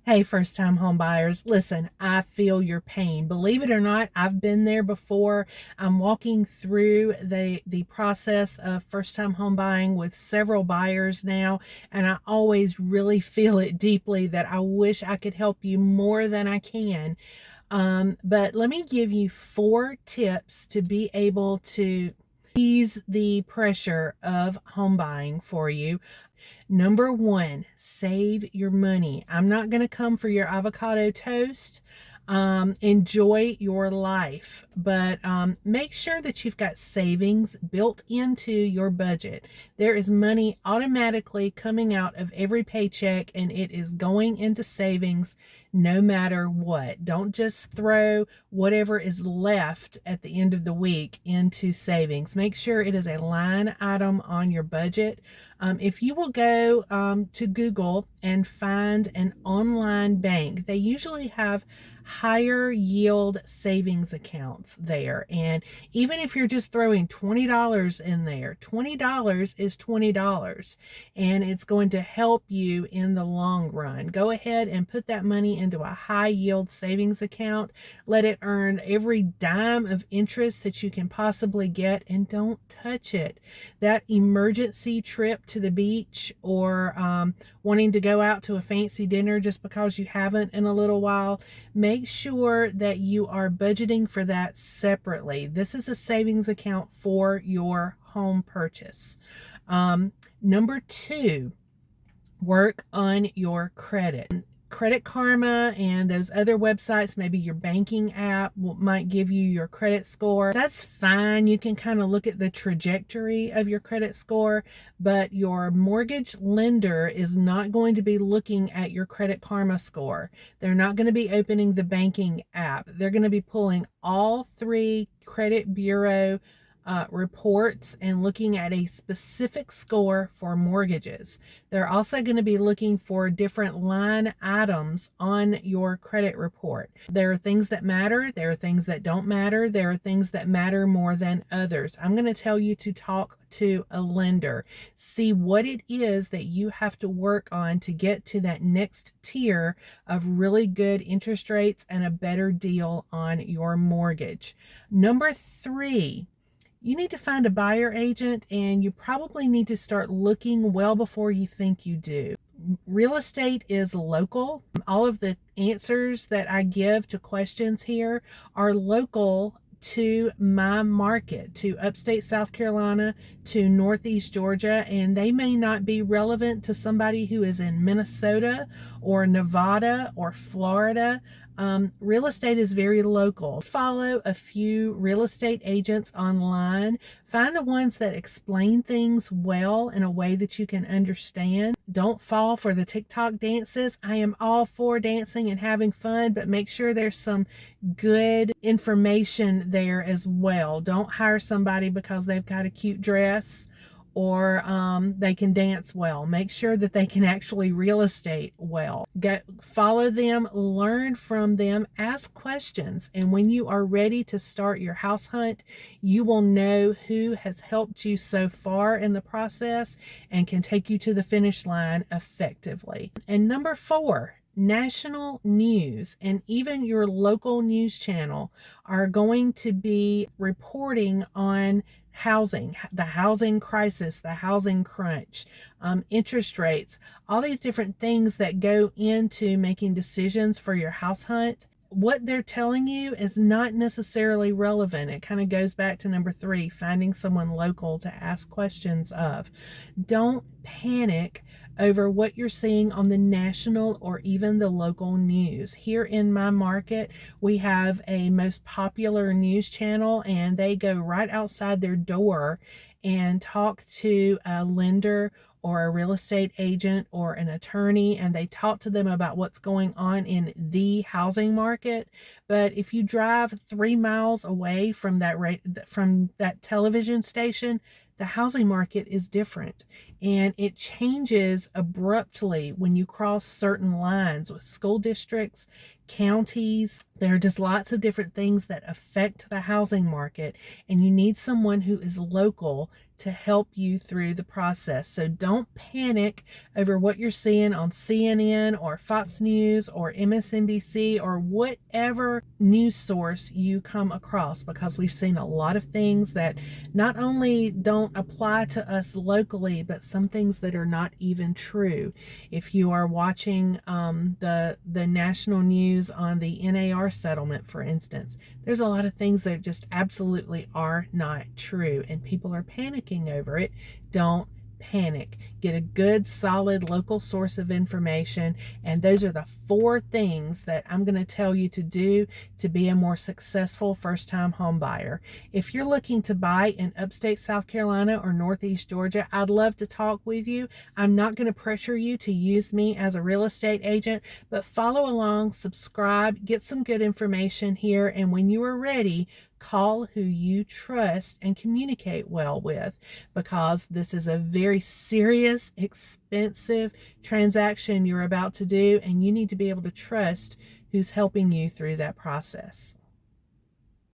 Hey, first-time home buyers, listen, I feel your pain. Believe it or not, I've been there before. I'm walking through the process of first-time home buying with several buyers now, and I always really feel it deeply that I wish I could help you more than I can. But let me give you 4 tips to be able to ease the pressure of home buying for you. Number 1, save your money. I'm not going to come for your avocado toast. Enjoy your life, but make sure that you've got savings built into your budget. There is money automatically coming out of every paycheck, and it is going into savings no matter what. Don't just throw whatever is left at the end of the week into savings. Make sure it is a line item on your budget. If you will go to Google and find an online bank, they usually have higher yield savings accounts there. And even if you're just throwing $20 in there, $20 is $20, and it's going to help you in the long run. Go ahead and put that money into a high yield savings account. Let it earn every dime of interest that you can possibly get, and don't touch it. That emergency trip to the beach, or wanting to go out to a fancy dinner just because you haven't in a little while, make sure that you are budgeting for that separately. This is a savings account for your home purchase. Number 2, work on your credit. Credit Karma and those other websites, maybe your banking app might give you your credit score. That's fine. You can kind of look at the trajectory of your credit score, but your mortgage lender is not going to be looking at your Credit Karma score. They're not going to be opening the banking app. They're going to be pulling all 3 credit bureau reports and looking at a specific score for mortgages. They're also going to be looking for different line items on your credit report. There are things that matter. There are things that don't matter. There are things that matter more than others. I'm going to tell you to talk to a lender. See what it is that you have to work on to get to that next tier of really good interest rates and a better deal on your mortgage. Number 3, you need to find a buyer agent, and you probably need to start looking well before you think you do. Real estate is local. All of the answers that I give to questions here are local to my market, to upstate South Carolina, to Northeast Georgia, and they may not be relevant to somebody who is in Minnesota or Nevada or Florida. Real estate is very local. Follow a few real estate agents online. Find the ones that explain things well in a way that you can understand. Don't fall for the TikTok dances. I am all for dancing and having fun, but make sure there's some good information there as well. Don't hire somebody because they've got a cute dress or they can dance well. Make sure that they can actually real estate well. Follow them, learn from them, ask questions, and when you are ready to start your house hunt, you will know who has helped you so far in the process and can take you to the finish line effectively. And number 4, national news and even your local news channel are going to be reporting on housing, the housing crisis, the housing crunch, interest rates, all these different things that go into making decisions for your house hunt. What they're telling you is not necessarily relevant. It kind of goes back to number 3, finding someone local to ask questions of. Don't panic over what you're seeing on the national or even the local news. Here in my market, we have a most popular news channel, and they go right outside their door and talk to a lender or a real estate agent or an attorney, and they talk to them about what's going on in the housing market. But if you drive 3 miles away from that television station, the housing market is different, and it changes abruptly when you cross certain lines with school districts, counties. There are just lots of different things that affect the housing market, and you need someone who is local to help you through the process. So don't panic over what you're seeing on CNN or Fox News or MSNBC or whatever news source you come across, because we've seen a lot of things that not only don't apply to us locally, but some things that are not even true. If you are watching the national news on the NAR settlement, for instance, there's a lot of things that just absolutely are not true, and people are panicking over it. Don't panic. Get a good, solid local source of information, and those are the 4 things that I'm going to tell you to do to be a more successful first-time home buyer. If you're looking to buy in upstate South Carolina or Northeast Georgia, I'd love to talk with you. I'm not going to pressure you to use me as a real estate agent, but follow along, subscribe, get some good information here, and when you are ready, call who you trust and communicate well with, because this is a very serious, expensive transaction you're about to do, and you need to be able to trust who's helping you through that process.